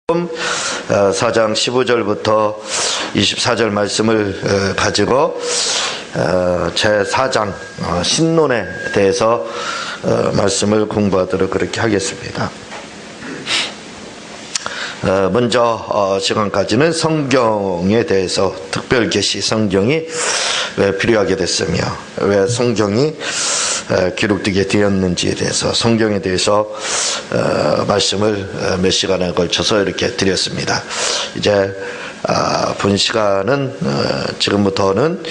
4장 15절부터 24절 말씀을 가지고 제4장 신론에 대해서 말씀을 공부하도록 그렇게 하겠습니다. 먼저 지금까지는 성경에 대해서 특별 계시 성경이 왜 필요하게 됐으며 왜 성경이 기록되게 되었는지에 대해서 성경에 대해서 말씀을 몇 시간에 걸쳐서 이렇게 드렸습니다. 이제 본 시간은 지금부터는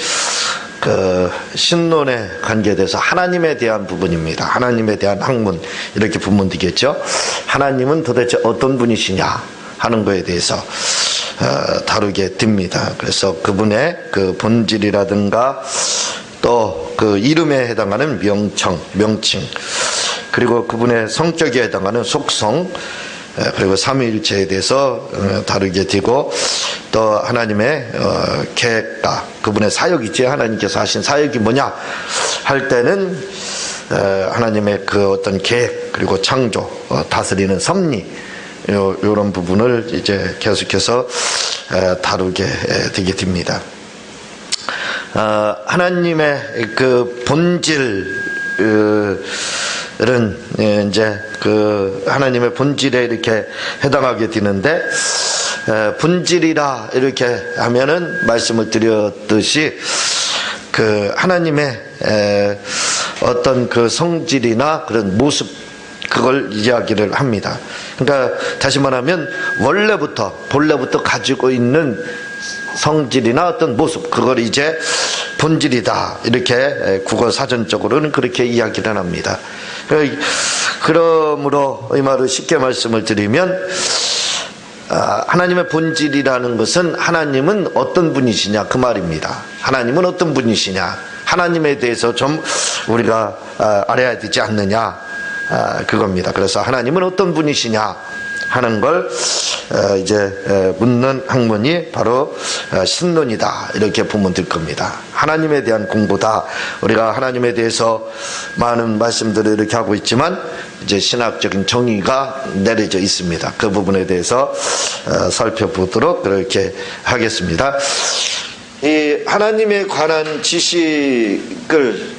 그 신론의 관계에 대해서 하나님에 대한 부분입니다. 하나님에 대한 학문 이렇게 부문 되겠죠. 하나님은 도대체 어떤 분이시냐 하는 거에 대해서 다루게 됩니다. 그래서 그분의 그 본질이라든가 또 그 이름에 해당하는 명칭, 그리고 그분의 성격에 해당하는 속성, 그리고 삼위일체에 대해서 다루게 되고, 또 하나님의 계획과 그분의 사역이지, 하나님께서 하신 사역이 뭐냐 할 때는 하나님의 그 어떤 계획, 그리고 창조, 다스리는 섭리, 이런 부분을 이제 계속해서 다루게 되게 됩니다. 하나님의 그 본질은 이제 그 하나님의 본질에 이렇게 해당하게 되는데, 본질이라 이렇게 하면은 말씀을 드렸듯이 그 하나님의 어떤 그 성질이나 그런 모습, 그걸 이야기를 합니다. 그러니까 다시 말하면 본래부터 가지고 있는 성질이나 어떤 모습, 그걸 이제 본질이다, 이렇게 국어 사전적으로는 그렇게 이야기를 합니다. 그러므로 이 말을 쉽게 말씀을 드리면, 하나님의 본질이라는 것은 하나님은 어떤 분이시냐 그 말입니다. 하나님은 어떤 분이시냐, 하나님에 대해서 좀 우리가 알아야 되지 않느냐, 그겁니다. 그래서 하나님은 어떤 분이시냐 하는 걸 이제 묻는 학문이 바로 신론이다, 이렇게 보면 될 겁니다. 하나님에 대한 공부다. 우리가 하나님에 대해서 많은 말씀들을 이렇게 하고 있지만 이제 신학적인 정의가 내려져 있습니다. 그 부분에 대해서 살펴보도록 그렇게 하겠습니다. 이 하나님에 관한 지식을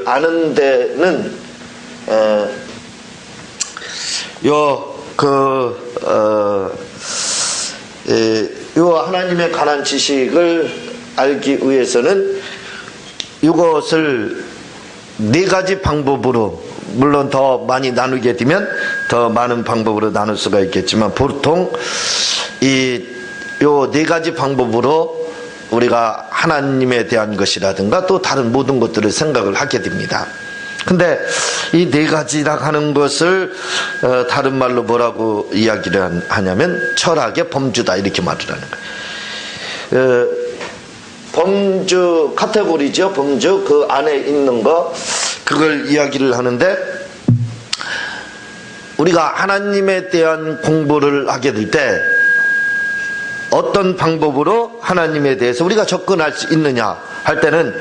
아는 데는 요 하나님에 관한 지식을 알기 위해서는 이것을 네 가지 방법으로, 물론 더 많이 나누게 되면 더 많은 방법으로 나눌 수가 있겠지만, 보통 요 네 가지 방법으로 우리가 하나님에 대한 것이라든가 또 다른 모든 것들을 생각을 하게 됩니다. 근데 이 네 가지라 하는 것을 다른 말로 뭐라고 이야기를 하냐면 철학의 범주다, 이렇게 말을 하는 거예요. 범주 카테고리죠. 범주, 그 안에 있는 거, 그걸 이야기를 하는데, 우리가 하나님에 대한 공부를 하게 될 때 어떤 방법으로 하나님에 대해서 우리가 접근할 수 있느냐 할 때는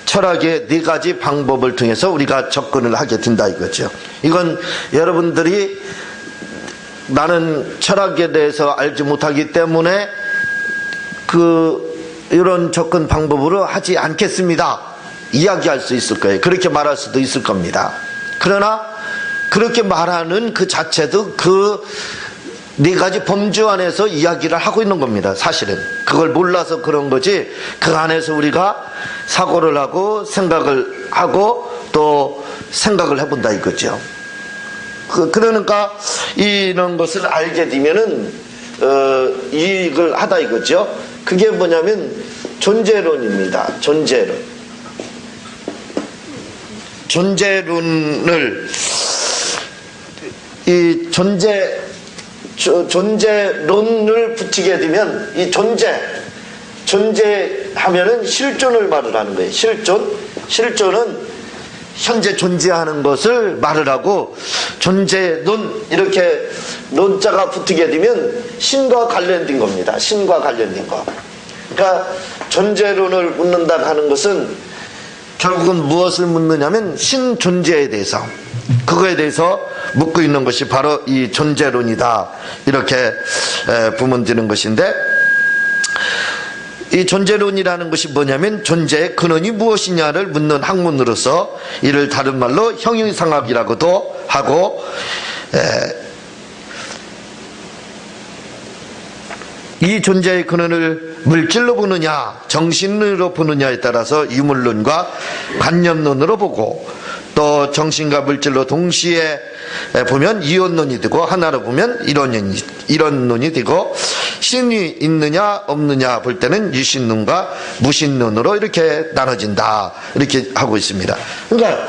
철학의 네 가지 방법을 통해서 우리가 접근을 하게 된다, 이거죠. 이건 여러분들이 나는 철학에 대해서 알지 못하기 때문에 이런 접근 방법으로 하지 않겠습니다, 이야기할 수 있을 거예요. 그렇게 말할 수도 있을 겁니다. 그러나 그렇게 말하는 그 자체도 그 네 가지 범주 안에서 이야기를 하고 있는 겁니다. 사실은 그걸 몰라서 그런 거지, 그 안에서 우리가 사고를 하고 생각을 하고 또 생각을 해본다, 이거죠. 그러니까 이런 것을 알게 되면은 이익을 하다, 이거죠. 그게 뭐냐면 존재론입니다. 존재론을 존재론을 붙이게 되면, 이 존재하면은 실존을 말을 하는 거예요. 실존은 현재 존재하는 것을 말을 하고, 존재론, 이렇게 논자가 붙게 되면 신과 관련된 겁니다. 신과 관련된 거. 그러니까 존재론을 묻는다 하는 것은 결국은 무엇을 묻느냐면 신 존재에 대해서, 그거에 대해서 묻고 있는 것이 바로 이 존재론이다, 이렇게 부문드는 것인데, 이 존재론이라는 것이 뭐냐면 존재의 근원이 무엇이냐를 묻는 학문으로서 이를 다른 말로 형이상학이라고도 하고, 이 존재의 근원을 물질로 보느냐 정신으로 보느냐에 따라서 유물론과 관념론으로 보고, 또 정신과 물질로 동시에 보면 이원론이 되고, 하나로 보면 이론론이 되고, 신이 있느냐 없느냐 볼 때는 유신론과 무신론으로 이렇게 나눠진다, 이렇게 하고 있습니다. 그러니까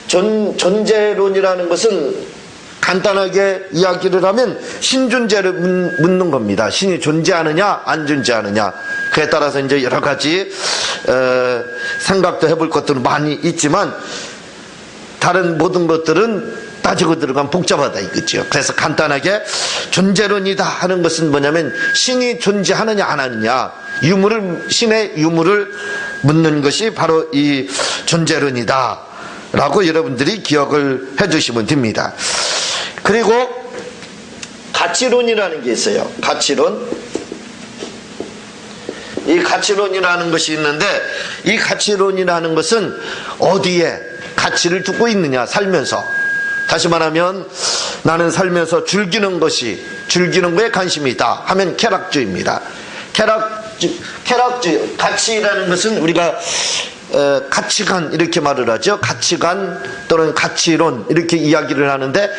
존재론이라는 것은 간단하게 이야기를 하면 신존재를 묻는 겁니다. 신이 존재하느냐 안 존재하느냐, 그에 따라서 이제 여러 가지 생각도 해볼 것들은 많이 있지만, 다른 모든 것들은 따지고 들어가면 복잡하다 이거죠. 그래서 간단하게 존재론이다 하는 것은 뭐냐면 신이 존재하느냐 안 하느냐, 신의 유물을 묻는 것이 바로 이 존재론이다 라고 여러분들이 기억을 해 주시면 됩니다. 그리고 가치론이라는 게 있어요. 가치론. 이 가치론이라는 것이 있는데, 이 가치론이라는 것은 어디에 가치를 두고 있느냐, 살면서. 다시 말하면 나는 살면서 즐기는 거에 관심이 있다 하면 쾌락주의입니다. 쾌락주의, 가치라는 것은 우리가 가치관 이렇게 말을 하죠. 가치관 또는 가치론 이렇게 이야기를 하는데,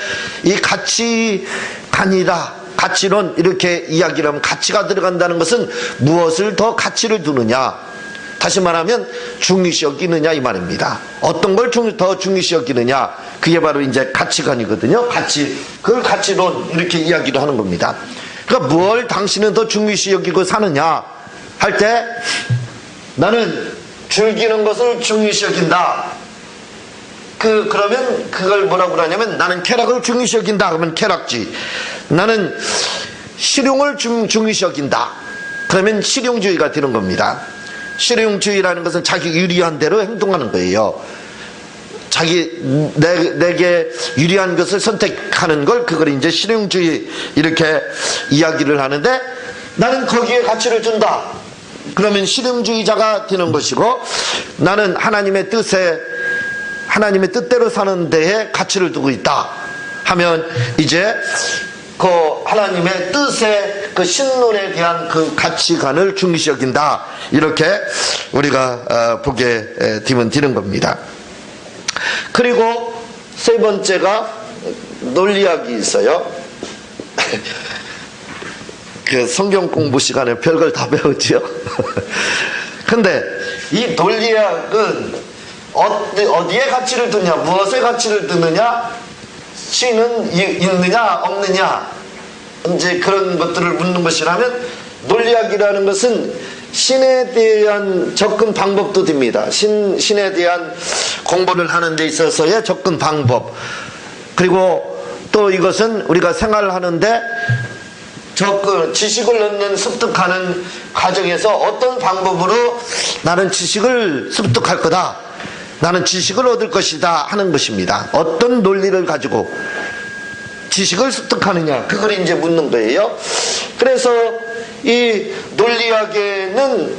이 가치관이다, 가치론 이렇게 이야기를 하면 가치가 들어간다는 것은 무엇을 더 가치를 두느냐, 다시 말하면 중요시 여기느냐 이 말입니다. 어떤 걸 더 중요시 여기느냐, 그게 바로 이제 가치관이거든요. 그걸 가치론 이렇게 이야기를 하는 겁니다. 그러니까 뭘 당신은 더 중요시 여기고 사느냐 할 때, 나는 즐기는 것을 중요시 여긴다. 그러면 그걸 뭐라고 그러냐면, 나는 쾌락을 중요시 여긴다 그러면 쾌락주의, 나는 실용을 중요시 여긴다 그러면 실용주의가 되는 겁니다. 실용주의라는 것은 자기 유리한 대로 행동하는 거예요. 내게 유리한 것을 선택하는 걸, 그걸 이제 실용주의 이렇게 이야기를 하는데, 나는 거기에 가치를 준다 그러면 실용주의자가 되는 것이고, 나는 하나님의 뜻대로 사는 데에 가치를 두고 있다 하면 이제 그 하나님의 뜻의 그 신론에 대한 그 가치관을 중요시 여긴다, 이렇게 우리가 보게 되는 겁니다. 그리고 세 번째가 논리학이 있어요. 그 성경 공부 시간에 별걸 다 배우죠. 근데 이 논리학은 어디에 가치를 두냐, 무엇에 가치를 두느냐, 신은 있느냐 없느냐, 이제 그런 것들을 묻는 것이라면, 논리학이라는 것은 신에 대한 접근 방법도 됩니다. 신에 대한 공부를 하는 데 있어서의 접근 방법, 그리고 또 이것은 우리가 생활하는데 지식을 얻는, 습득하는 과정에서 어떤 방법으로 나는 지식을 습득할 거다, 나는 지식을 얻을 것이다 하는 것입니다. 어떤 논리를 가지고 지식을 습득하느냐, 그걸 이제 묻는 거예요. 그래서 이 논리학에는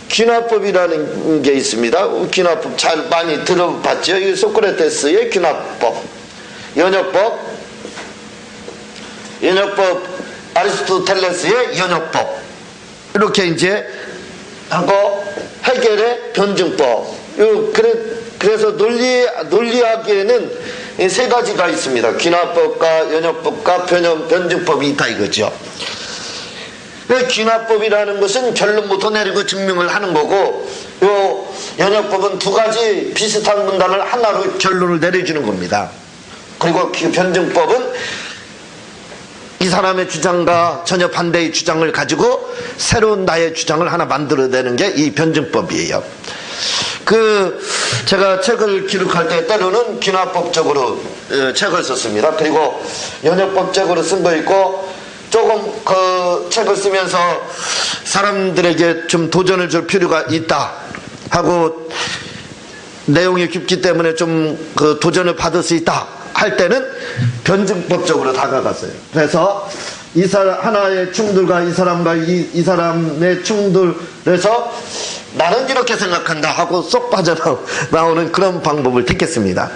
귀납법이라는 게 있습니다. 귀납법 잘 많이 들어봤죠. 이 소크라테스의 귀납법, 연역법, 아리스토텔레스의 연역법, 이렇게 이제 하고 헤겔의 변증법. 그래서 논리학에는 세 가지가 있습니다. 귀납법과 연역법과 변증법이 있다 이거죠. 귀납법이라는 것은 결론부터 내리고 증명을 하는 거고, 요 연역법은 두 가지 비슷한 문단을 하나로 결론을 내려주는 겁니다. 그리고 변증법은 이 사람의 주장과 전혀 반대의 주장을 가지고 새로운 나의 주장을 하나 만들어내는 게 이 변증법이에요. 제가 책을 기록할 때 때로는 귀납법적으로 책을 썼습니다. 그리고 연역법적으로 쓴 거 있고, 조금 그 책을 쓰면서 사람들에게 좀 도전을 줄 필요가 있다 하고 내용이 깊기 때문에 좀 그 도전을 받을 수 있다 할 때는 변증법적으로 다가갔어요. 그래서 이 사람 하나의 충돌과 이 사람과 이 사람의 충돌에서 나는 이렇게 생각한다 하고 쏙 빠져나오는 그런 방법을 택했습니다.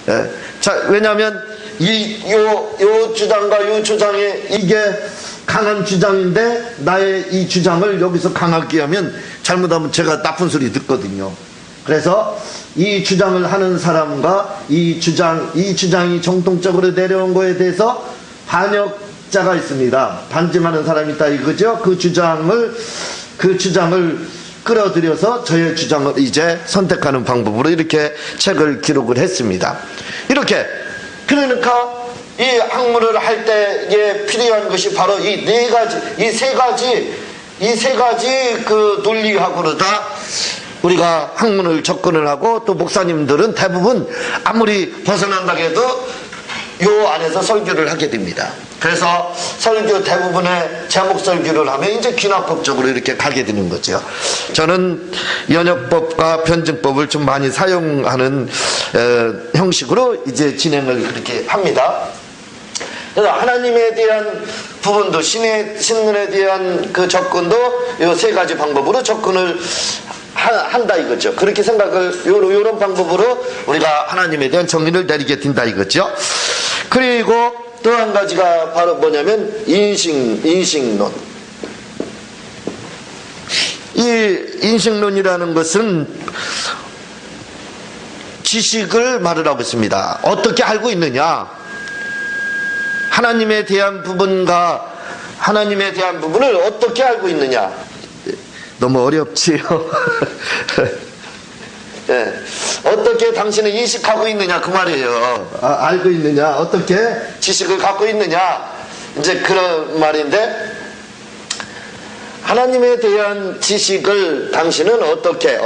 예. 자, 왜냐하면 요 주장과 요 주장에 이게 강한 주장인데 나의 이 주장을 여기서 강하게 하면 잘못하면 제가 나쁜 소리 듣거든요. 그래서 이 주장을 하는 사람과 이 주장이 정통적으로 내려온 거에 대해서 반역자가 있습니다. 반증하는 사람이 있다 이거죠. 그 주장을 끌어들여서 저의 주장을 이제 선택하는 방법으로 이렇게 책을 기록을 했습니다. 이렇게 그러니까 이 학문을 할 때에 필요한 것이 바로 이 세 가지 그 논리학으로 다 우리가 학문을 접근을 하고, 또 목사님들은 대부분 아무리 벗어난다고 해도 요 안에서 설교를 하게 됩니다. 그래서 설교 대부분의 제목 설교를 하면 이제 귀납법적으로 이렇게 가게 되는 거죠. 저는 연역법과 변증법을 좀 많이 사용하는 형식으로 이제 진행을 그렇게 합니다. 그래서 하나님에 대한 부분도 신론에 대한 그 접근도 요 세 가지 방법으로 접근을 한다 이거죠. 그렇게 생각을 요런 방법으로 우리가 하나님에 대한 정의를 내리게 된다 이거죠. 그리고 또 한 가지가 바로 뭐냐면 인식론. 이 인식론이라는 것은 지식을 말을 하고 있습니다. 어떻게 알고 있느냐? 하나님에 대한 부분과 하나님에 대한 부분을 어떻게 알고 있느냐? 너무 어렵지요. 네. 어떻게 당신은 인식하고 있느냐 그 말이에요. 알고 있느냐, 어떻게 지식을 갖고 있느냐, 이제 그런 말인데, 하나님에 대한 지식을 당신은 어떻게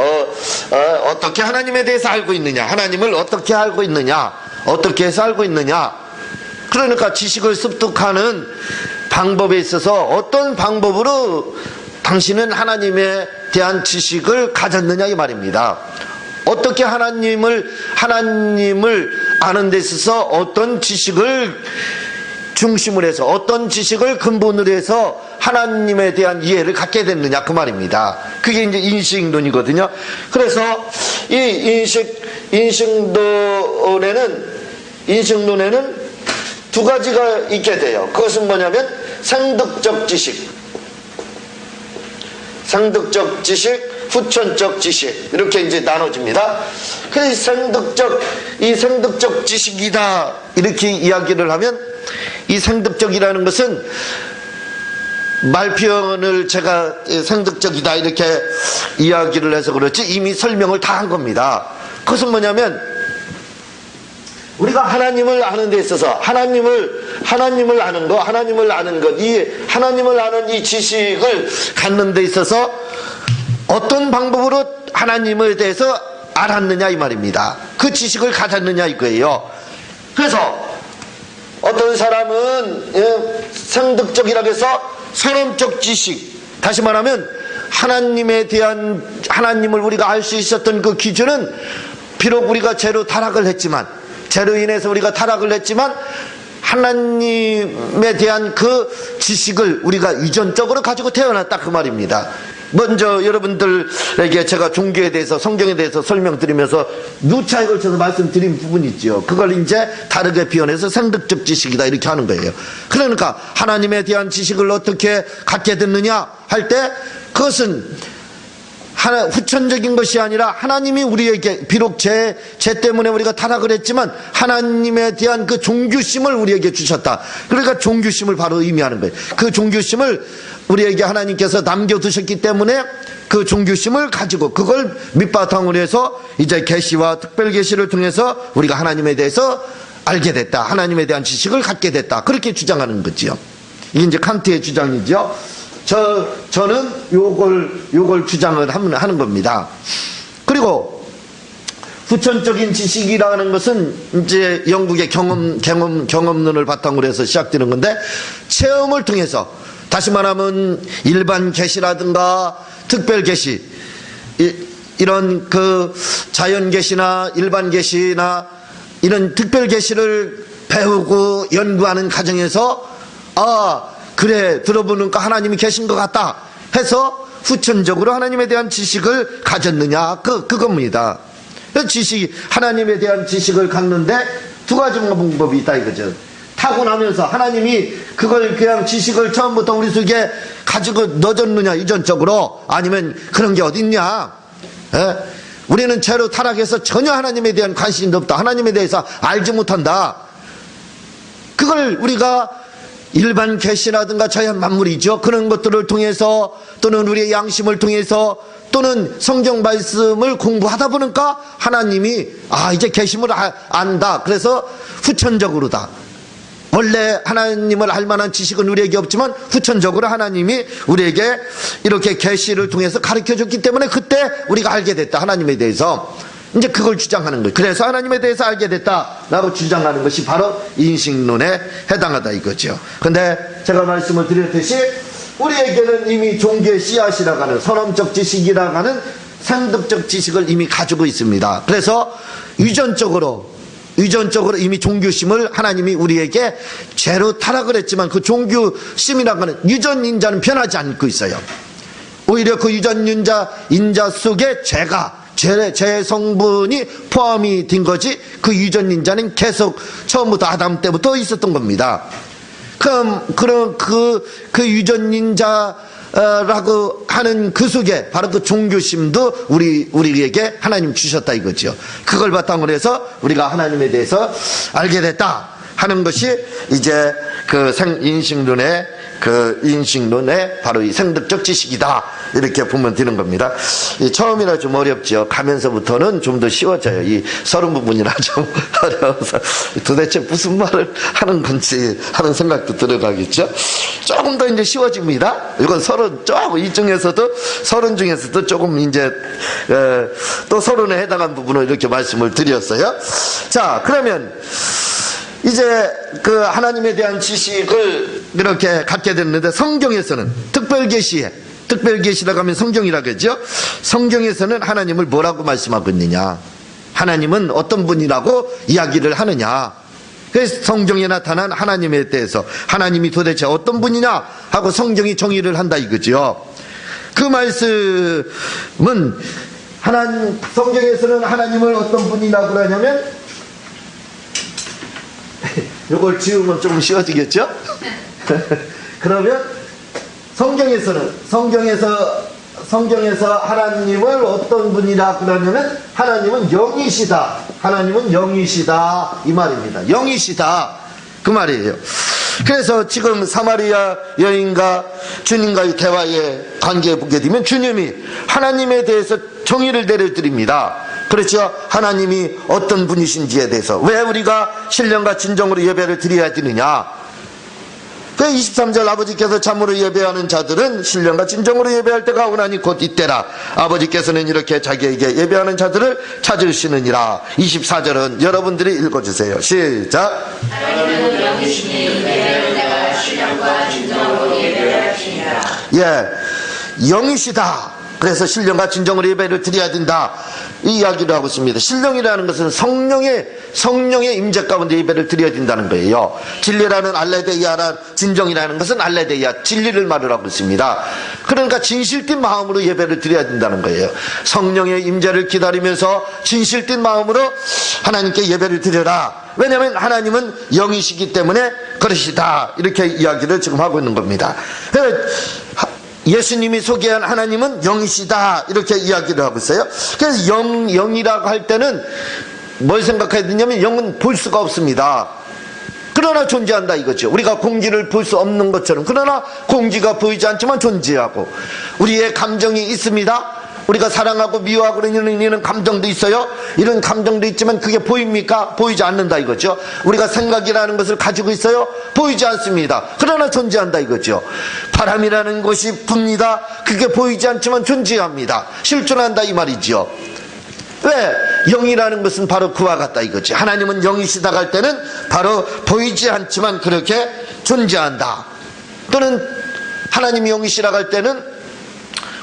하나님에 대해서 알고 있느냐, 하나님을 어떻게 알고 있느냐, 어떻게 해서 알고 있느냐. 그러니까 지식을 습득하는 방법에 있어서 어떤 방법으로 당신은 하나님에 대한 지식을 가졌느냐 이 말입니다. 어떻게 하나님을 아는 데 있어서 어떤 지식을 중심으로 해서, 어떤 지식을 근본으로 해서 하나님에 대한 이해를 갖게 됐느냐 그 말입니다. 그게 이제 인식론이거든요. 그래서 이 인식론에는 두 가지가 있게 돼요. 그것은 뭐냐면 생득적 지식, 후천적 지식, 이렇게 이제 나눠집니다. 그래서 이 생득적 지식이다 이렇게 이야기를 하면, 이 생득적이라는 것은 말표현을 제가 생득적이다 이렇게 이야기를 해서 그렇지 이미 설명을 다 한 겁니다. 그것은 뭐냐면 우리가 하나님을 아는 데 있어서 하나님을 아는 것, 이 하나님을 아는 이 지식을 갖는 데 있어서 어떤 방법으로 하나님에 대해서 알았느냐 이 말입니다. 그 지식을 가졌느냐 이거예요. 그래서 어떤 사람은 생득적이라고 해서 선언적 지식, 다시 말하면 하나님을 우리가 알 수 있었던 그 기준은 비록 우리가 죄로 인해서 우리가 타락을 했지만 하나님에 대한 그 지식을 우리가 유전적으로 가지고 태어났다 그 말입니다. 먼저 여러분들에게 제가 종교에 대해서, 성경에 대해서 설명드리면서 누차에 걸쳐서 말씀드린 부분이 있죠. 그걸 이제 다르게 표현해서 생득적 지식이다 이렇게 하는 거예요. 그러니까 하나님에 대한 지식을 어떻게 갖게 됐느냐 할 때, 그것은 후천적인 것이 아니라 하나님이 우리에게, 비록 죄 때문에 우리가 타락을 했지만 하나님에 대한 그 종교심을 우리에게 주셨다. 그러니까 종교심을 바로 의미하는 거예요. 그 종교심을 우리에게 하나님께서 남겨두셨기 때문에 그 종교심을 가지고 그걸 밑바탕으로 해서 이제 계시와 특별 계시를 통해서 우리가 하나님에 대해서 알게 됐다, 하나님에 대한 지식을 갖게 됐다, 그렇게 주장하는 거지요. 이게 이제 칸트의 주장이죠. 저는 요걸 주장을 하는 겁니다. 그리고 후천적인 지식이라는 것은 이제 영국의 경험론을 바탕으로 해서 시작되는 건데, 체험을 통해서, 다시 말하면 일반 계시라든가 특별 계시, 이런 그 자연 계시나 일반 계시나 이런 특별 계시를 배우고 연구하는 과정에서 그래 들어보니까 하나님이 계신 것 같다 해서 후천적으로 하나님에 대한 지식을 가졌느냐 그겁니다. 지식, 하나님에 대한 지식을 갖는데 두 가지 방법이 있다 이거죠. 타고나면서 하나님이 그걸 그냥 지식을 처음부터 우리 속에 가지고 넣어줬느냐 유전적으로, 아니면 그런 게 어딨냐. 우리는 죄로 타락해서 전혀 하나님에 대한 관심이 없다, 하나님에 대해서 알지 못한다. 그걸 우리가 일반 계시라든가 자연 만물이죠, 그런 것들을 통해서 또는 우리의 양심을 통해서 또는 성경 말씀을 공부하다 보니까 하나님이 이제 계심을 안다. 그래서 후천적으로다. 원래 하나님을 알 만한 지식은 우리에게 없지만 후천적으로 하나님이 우리에게 이렇게 계시를 통해서 가르쳐줬기 때문에 그때 우리가 알게 됐다, 하나님에 대해서. 이제 그걸 주장하는 거예요. 그래서 하나님에 대해서 알게 됐다라고 주장하는 것이 바로 인식론에 해당하다 이거죠. 근데 제가 말씀을 드렸듯이 우리에게는 이미 종교의 씨앗이라고 하는 선언적 지식이라고 하는 상급적 지식을 이미 가지고 있습니다. 그래서 유전적으로 이미 종교심을 하나님이 우리에게 죄로 타락을 했지만 그 종교심이라고 하는 유전인자는 변하지 않고 있어요. 오히려 그 유전인자 속에 죄 성분이 포함이 된 거지, 그 유전인자는 계속 처음부터 아담 때부터 있었던 겁니다. 그럼 그 유전인자라고 하는 그 속에 바로 그 종교심도 우리에게 하나님 주셨다 이거죠. 그걸 바탕으로 해서 우리가 하나님에 대해서 알게 됐다 하는 것이 이제 그 인식론의 바로 이 생득적 지식이다, 이렇게 보면 되는 겁니다. 처음이라 좀 어렵죠. 가면서부터는 좀 더 쉬워져요. 이 서론 부분이라 좀 어려워서 도대체 무슨 말을 하는 건지 하는 생각도 들어가겠죠. 조금 더 이제 쉬워집니다. 이건 서론 조금 이 중에서도 서론 중에서도 조금 이제 또 서론에 해당한 부분을 이렇게 말씀을 드렸어요. 자, 그러면 이제 그 하나님에 대한 지식을 이렇게 갖게 됐는데, 성경에서는 특별계시라고 하면 성경이라고 하죠. 성경에서는 하나님을 뭐라고 말씀하고 있느냐, 하나님은 어떤 분이라고 이야기를 하느냐. 그래서 성경에 나타난 하나님에 대해서 하나님이 도대체 어떤 분이냐 하고 성경이 정의를 한다 이거죠. 그 말씀은 성경에서는 하나님을 어떤 분이라고 하냐면, 이걸 지우면 조금 쉬워지겠죠? 그러면 성경에서 하나님을 어떤 분이라고 하냐면 하나님은 영이시다, 하나님은 영이시다 이 말입니다. 영이시다 그 말이에요. 그래서 지금 사마리아 여인과 주님과의 대화의 관계에 보게 되면 주님이 하나님에 대해서 정의를 내려드립니다. 그렇죠. 하나님이 어떤 분이신지에 대해서, 왜 우리가 신령과 진정으로 예배를 드려야 되느냐. 그 23절 아버지께서 참으로 예배하는 자들은 신령과 진정으로 예배할 때가 오나니 곧 이때라. 아버지께서는 이렇게 자기에게 예배하는 자들을 찾으시느니라. 24절은 여러분들이 읽어주세요. 시작. 하나님은 영이시니 예배하는 자가 신령과 진정으로 예배를 하시니라. 영이시다. 그래서 신령과 진정으로 예배를 드려야 된다 이 이야기를 하고 있습니다. 신령이라는 것은 성령의 임재 가운데 예배를 드려야 된다는 거예요. 진리라는 알레데이아란, 진정이라는 것은 알레데이아, 진리를 말을 하고 있습니다. 그러니까 진실된 마음으로 예배를 드려야 된다는 거예요. 성령의 임재를 기다리면서 진실된 마음으로 하나님께 예배를 드려라. 왜냐하면 하나님은 영이시기 때문에 그러시다, 이렇게 이야기를 지금 하고 있는 겁니다. 예수님이 소개한 하나님은 영이시다, 이렇게 이야기를 하고 있어요. 그래서 영이라고 할 때는 뭘 생각해야 되냐면, 영은 볼 수가 없습니다. 그러나 존재한다 이거죠. 우리가 공기를 볼 수 없는 것처럼, 그러나 공기가 보이지 않지만 존재하고, 우리의 감정이 있습니다. 우리가 사랑하고 미워하고 이런 감정도 있어요. 이런 감정도 있지만 그게 보입니까? 보이지 않는다 이거죠. 우리가 생각이라는 것을 가지고 있어요. 보이지 않습니다. 그러나 존재한다 이거죠. 바람이라는 것이 붑니다. 그게 보이지 않지만 존재합니다. 실존한다 이 말이죠. 왜? 영이라는 것은 바로 그와 같다 이거지. 하나님은 영이시다 할 때는 바로 보이지 않지만 그렇게 존재한다. 또는 하나님이 영이시라 할 때는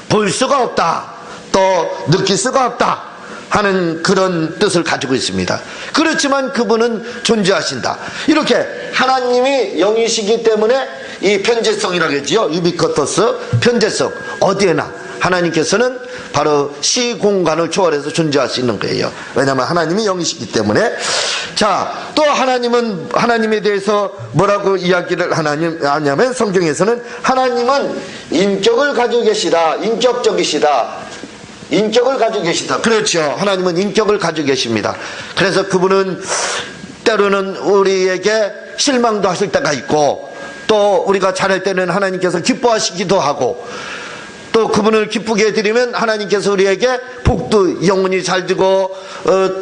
볼 수가 없다, 또 느낄 수가 없다 하는 그런 뜻을 가지고 있습니다. 그렇지만 그분은 존재하신다. 이렇게 하나님이 영이시기 때문에 이 편재성이라고 했지요. 유비쿼터스, 편재성. 어디에나 하나님께서는 바로 시공간을 초월해서 존재할 수 있는 거예요. 왜냐하면 하나님이 영이시기 때문에. 자, 또 하나님은, 하나님에 대해서 뭐라고 이야기를 하냐면 성경에서는 하나님은 인격을 가지고 계시다. 인격적이시다. 인격을 가지고 계시다. 그렇죠. 하나님은 인격을 가지고 계십니다. 그래서 그분은 때로는 우리에게 실망도 하실 때가 있고, 또 우리가 잘할 때는 하나님께서 기뻐하시기도 하고, 또 그분을 기쁘게 해드리면 하나님께서 우리에게 복도 영원히 잘 주고,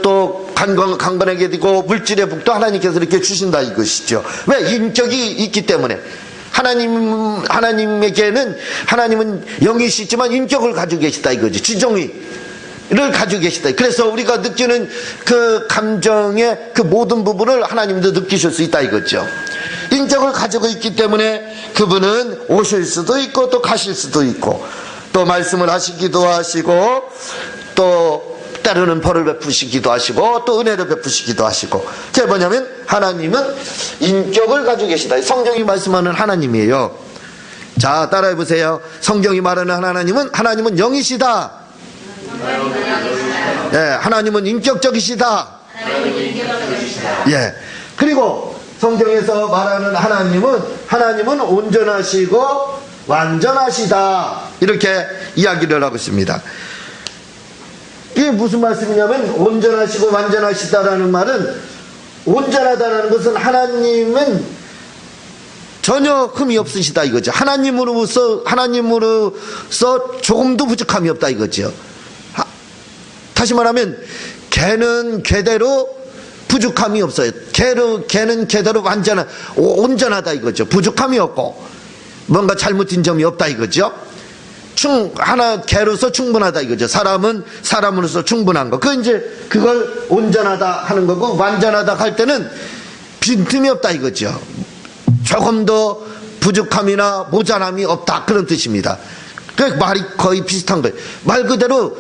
또 강건하게 되고, 물질의 복도 하나님께서 이렇게 주신다 이것이죠. 왜? 인격이 있기 때문에. 하나님에게는, 하나님은 영이시지만 인격을 가지고 계시다 이거지. 지정의를 가지고 계시다. 그래서 우리가 느끼는 그 감정의 그 모든 부분을 하나님도 느끼실 수 있다 이거죠. 인격을 가지고 있기 때문에 그분은 오실 수도 있고 또 가실 수도 있고, 또 말씀을 하시기도 하시고, 또 때로는 벌을 베푸시기도 하시고, 또 은혜를 베푸시기도 하시고. 그게 뭐냐면 하나님은 인격을 가지고 계시다. 성경이 말씀하는 하나님이에요. 자, 따라해 보세요. 성경이 말하는 하나님은 영이시다. 예, 하나님은 인격적이시다. 예. 그리고 성경에서 말하는 하나님은 온전하시고 완전하시다. 이렇게 이야기를 하고 있습니다. 이게 무슨 말씀이냐면, 온전하시고 완전하시다라는 말은, 온전하다라는 것은 하나님은 전혀 흠이 없으시다 이거죠. 하나님으로서 조금도 부족함이 없다 이거죠. 다시 말하면 걔는 걔대로 부족함이 없어요. 걔는 걔대로 온전하다 이거죠. 부족함이 없고 뭔가 잘못된 점이 없다 이거죠. 걔로서 충분하다 이거죠. 사람은 사람으로서 충분한 거. 그걸 온전하다 하는 거고, 완전하다 할 때는 빈틈이 없다 이거죠. 조금 더 부족함이나 모자람이 없다 그런 뜻입니다. 그 말이 거의 비슷한 거예요. 말 그대로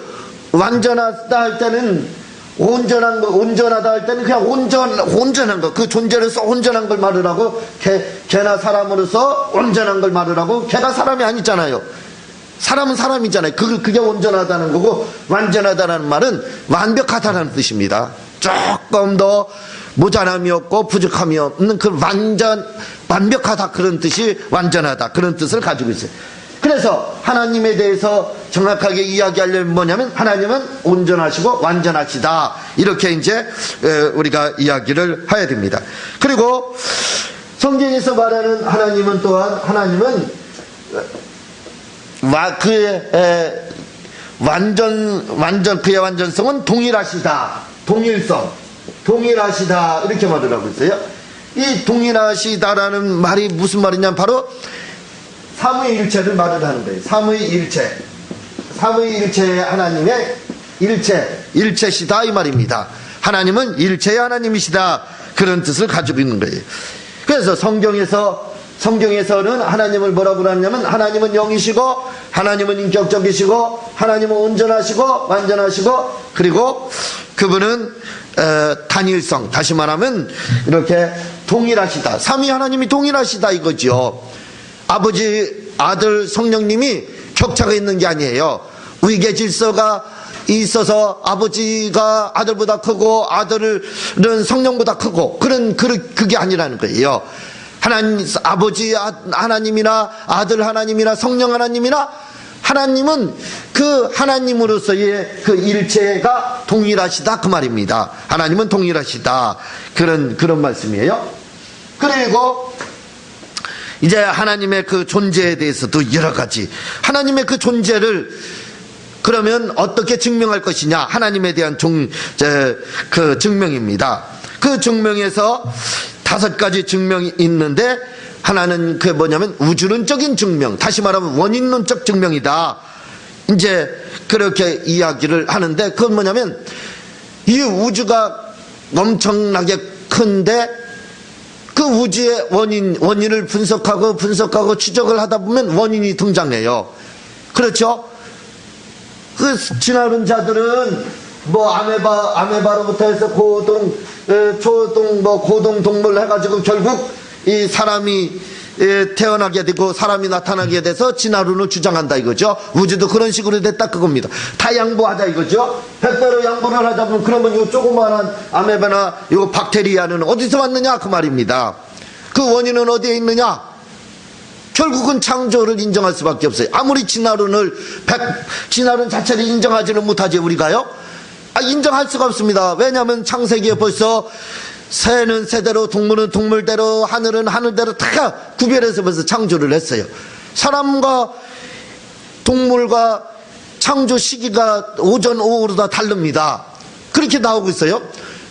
완전하다 할 때는 온전하다 할 때는 그냥 온전한 거, 그 존재로서 온전한 걸 말을 하고, 걔나 사람으로서 온전한 걸 말을 하고, 걔가 사람이 아니잖아요. 사람은 사람이잖아요. 그게 온전하다는 거고, 완전하다는 말은 완벽하다는 뜻입니다. 조금 더 모자람이 없고 부족함이 없는 그 완벽하다 그런 뜻이 완전하다 그런 뜻을 가지고 있어요. 그래서 하나님에 대해서 정확하게 이야기하려면 뭐냐면, 하나님은 온전하시고 완전하시다. 이렇게 이제 우리가 이야기를 해야 됩니다. 그리고 성경에서 말하는 하나님은 또한, 그의 그의 완전성은 동일하시다. 동일하시다. 이렇게 말을 하고 있어요. 이 동일하시다라는 말이 무슨 말이냐면 바로 삼위일체를 말을 하는 거예요. 삼위일체의 하나님의 일체시다 이 말입니다. 하나님은 일체의 하나님이시다 그런 뜻을 가지고 있는 거예요. 그래서 성경에서는 하나님을 뭐라고 하냐면, 하나님은 영이시고, 하나님은 인격적이시고, 하나님은 온전하시고 완전하시고, 그리고 그분은 단일성, 다시 말하면 이렇게 동일하시다. 삼위 하나님이 동일하시다 이거죠. 아버지, 아들, 성령님이 격차가 있는 게 아니에요. 위계 질서가 있어서 아버지가 아들보다 크고 아들은 성령보다 크고 그게 아니라는 거예요. 아버지 하나님이나 아들 하나님이나 성령 하나님이나 하나님은 그 하나님으로서의 그 일체가 동일하시다 그 말입니다. 하나님은 동일하시다 그런 말씀이에요. 그리고 이제 하나님의 그 존재에 대해서도 여러 가지, 하나님의 그 존재를 그러면 어떻게 증명할 것이냐, 하나님에 대한 그 증명입니다. 그 증명에서 5가지 증명이 있는데, 하나는 그게 뭐냐면 우주론적인 증명, 다시 말하면 원인론적 증명이다. 이제 그렇게 이야기를 하는데, 그건 뭐냐면 이 우주가 엄청나게 큰데 그 우주의 원인을 분석하고 추적을 하다 보면 원인이 등장해요. 그렇죠? 그 지나는 자들은 뭐 아메바로부터 해서 고동, 초동, 뭐 고동 동물 해가지고 결국 이 사람이 태어나게 되고 사람이 나타나게 돼서 진화론을 주장한다 이거죠. 우주도 그런 식으로 됐다 그겁니다. 다 양보하자 이거죠. 100배로 양보를 하자면 그러면 이 조그마한 아메바나 이 박테리아는 어디서 왔느냐 그 말입니다. 그 원인은 어디에 있느냐? 결국은 창조를 인정할 수밖에 없어요. 아무리 진화론 자체를 인정하지는 못하지 우리가요. 인정할 수가 없습니다. 왜냐하면 창세기에 벌써 새는 새대로 동물은 동물대로 하늘은 하늘대로 다 구별해서 벌써 창조를 했어요. 사람과 동물과 창조 시기가 오전 오후로 다 다릅니다. 그렇게 나오고 있어요.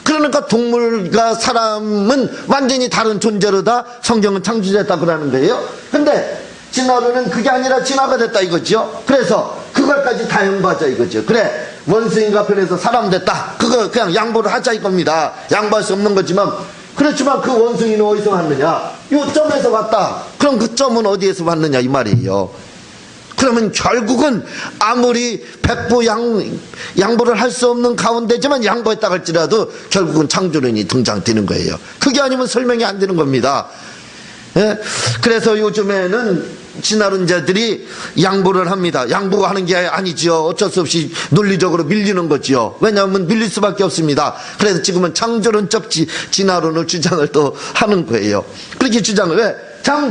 그러니까 동물과 사람은 완전히 다른 존재로 다 성경은 창조됐다 그러는 거예요. 근데 진화론은 그게 아니라 진화가 됐다 이거죠. 그래서 그걸까지 다 양보하자 이거죠. 그래 원숭이가 변해서 사람 됐다, 그거 그냥 양보를 하자 이겁니다. 양보할 수 없는 거지만, 그렇지만 그 원숭이는 어디서 왔느냐? 요 점에서 왔다. 그럼 그 점은 어디에서 왔느냐 이 말이에요. 그러면 결국은 아무리 양보를 할 수 없는 가운데지만 양보했다 할지라도 결국은 창조론이 등장되는 거예요. 그게 아니면 설명이 안 되는 겁니다. 예? 그래서 요즘에는 진화론자들이 양보를 합니다. 양보하는 게 아니죠. 어쩔 수 없이 논리적으로 밀리는 거죠. 왜냐하면 밀릴 수밖에 없습니다. 그래서 지금은 창조론적 진화론을 주장을 또 하는 거예요. 그렇게 주장을 왜?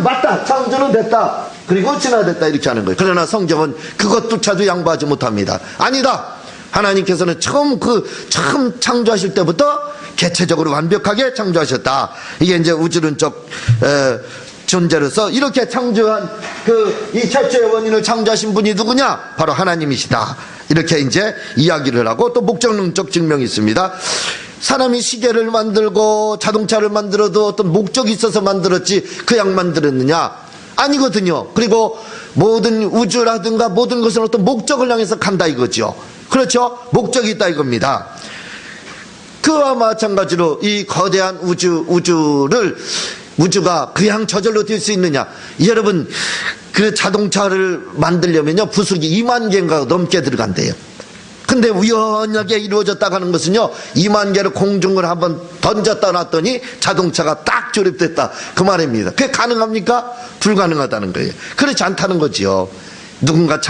맞다. 창조는 됐다. 그리고 진화됐다 이렇게 하는 거예요. 그러나 성경은 그것조차도 양보하지 못합니다. 아니다. 하나님께서는 처음 창조하실 때부터 개체적으로 완벽하게 창조하셨다. 이게 이제 우주론적 존재로서 이렇게 창조한 이 최초의 원인을 창조하신 분이 누구냐? 바로 하나님이시다. 이렇게 이제 이야기를 하고 또 목적론적 증명이 있습니다. 사람이 시계를 만들고 자동차를 만들어도 어떤 목적이 있어서 만들었지 그냥 만들었느냐? 아니거든요. 그리고 모든 우주라든가 모든 것은 어떤 목적을 향해서 간다 이거죠. 그렇죠? 목적이 있다 이겁니다. 그와 마찬가지로 이 거대한 우주가 그냥 저절로 될 수 있느냐? 여러분, 그 자동차를 만들려면요 부속이 2만 개인가 넘게 들어간대요. 근데 우연하게 이루어졌다고 하는 것은요 2만 개를 공중을 한번 던졌다 놨더니 자동차가 딱 조립됐다 그 말입니다. 그게 가능합니까? 불가능하다는 거예요. 그렇지 않다는 거지요. 누군가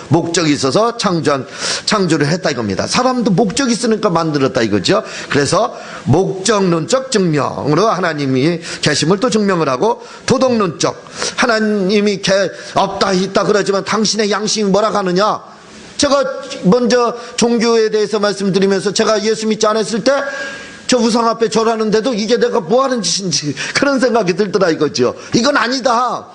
목적이 있어서 창조를 했다 이겁니다. 사람도 목적이 있으니까 만들었다 이거죠. 그래서 목적론적 증명으로 하나님이 계심을 또 증명을 하고, 도덕론적 하나님이 없다 있다 그러지만 당신의 양심이 뭐라 하느냐? 제가 먼저 종교에 대해서 말씀드리면서 제가 예수 믿지 않았을 때 저 우상 앞에 절하는데도 이게 내가 뭐 하는 짓인지 그런 생각이 들더라 이거죠. 이건 아니다.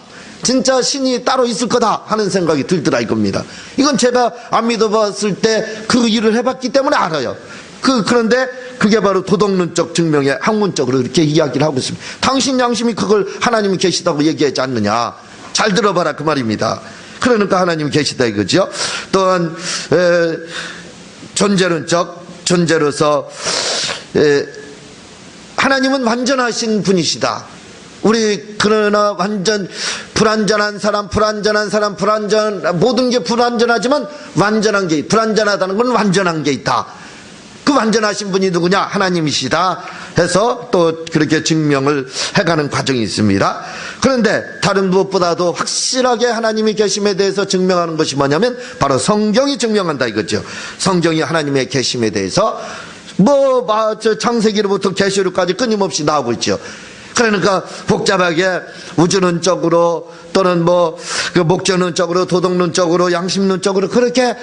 진짜 신이 따로 있을 거다 하는 생각이 들더라 이겁니다. 이건 제가 안 믿어봤을 때 그 일을 해봤기 때문에 알아요. 그런데 그게 바로 도덕론적 증명의 학문적으로 이렇게 이야기를 하고 있습니다. 당신 양심이 그걸 하나님이 계시다고 얘기하지 않느냐? 잘 들어봐라 그 말입니다. 그러니까 하나님이 계시다 이거죠. 또한 존재로서 하나님은 완전하신 분이시다. 그러나 완전 불완전한 사람, 모든 게 불완전하지만 불완전하다는 건 완전한 게 있다. 그 완전하신 분이 누구냐? 하나님이시다 해서 또 그렇게 증명을 해가는 과정이 있습니다. 그런데 다른 무엇보다도 확실하게 하나님이 계심에 대해서 증명하는 것이 뭐냐면 바로 성경이 증명한다 이거죠. 성경이 하나님의 계심에 대해서 창세기로부터 계시록까지 끊임없이 나오고 있죠. 그러니까 복잡하게 우주론적으로 또는 목적론적으로 도덕론적으로 양심론적으로 그렇게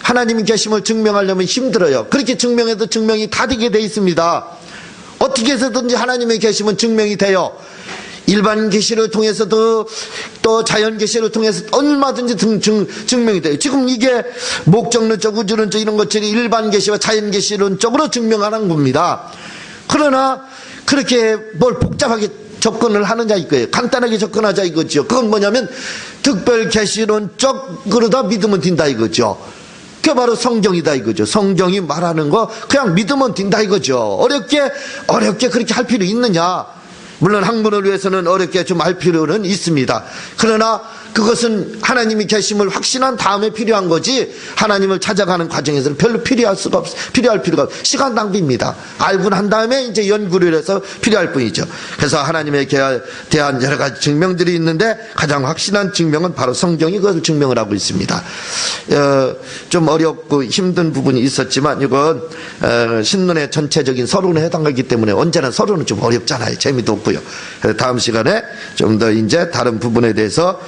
하나님의 계심을 증명하려면 힘들어요. 그렇게 증명해도 증명이 다 되게 돼 있습니다. 어떻게 해서든지 하나님의 계심은 증명이 돼요. 일반 계시를 통해서도 또 자연 계시를 통해서 얼마든지 증명이 돼요. 지금 이게 목적론적 우주론적 이런 것들이 일반 계시와 자연 계시론적으로 증명하는 겁니다. 그러나 그렇게 뭘 복잡하게 접근을 하느냐 이거예요. 간단하게 접근하자 이거죠. 그건 뭐냐면 특별 계시론적으로 다 믿으면 된다 이거죠. 그게 바로 성경이다 이거죠. 성경이 말하는 거 그냥 믿으면 된다 이거죠. 어렵게 그렇게 할 필요 있느냐? 물론 학문을 위해서는 어렵게 좀 할 필요는 있습니다. 그러나 그것은 하나님이 계심을 확신한 다음에 필요한 거지, 하나님을 찾아가는 과정에서는 별로 필요할 필요가 없어요. 시간 낭비입니다. 알고 난 다음에 이제 연구를 해서 필요할 뿐이죠. 그래서 하나님에 대한 여러 가지 증명들이 있는데 가장 확신한 증명은 바로 성경이 그것을 증명을 하고 있습니다. 좀 어렵고 힘든 부분이 있었지만 이건 신론의 전체적인 서론에 해당하기 때문에 언제나 서론은 좀 어렵잖아요. 재미도 없고요. 다음 시간에 좀 더 이제 다른 부분에 대해서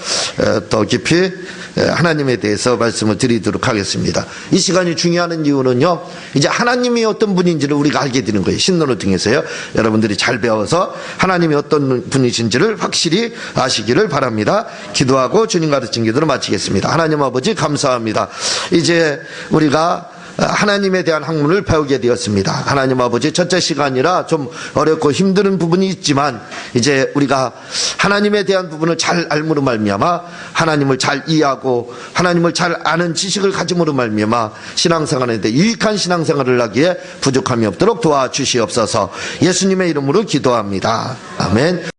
더 깊이 하나님에 대해서 말씀을 드리도록 하겠습니다. 이 시간이 중요한 이유는요, 이제 하나님이 어떤 분인지를 우리가 알게 되는 거예요. 신론을 통해서요. 여러분들이 잘 배워서 하나님이 어떤 분이신지를 확실히 아시기를 바랍니다. 기도하고 주님 가르친 기도를 마치겠습니다. 하나님 아버지 감사합니다. 이제 우리가 하나님에 대한 학문을 배우게 되었습니다. 하나님 아버지, 첫째 시간이라 좀 어렵고 힘든 부분이 있지만 이제 우리가 하나님에 대한 부분을 잘 알므로 말미암아 하나님을 잘 이해하고 하나님을 잘 아는 지식을 가짐으로 말미암아 신앙생활에 대해 유익한 신앙생활을 하기에 부족함이 없도록 도와주시옵소서. 예수님의 이름으로 기도합니다. 아멘.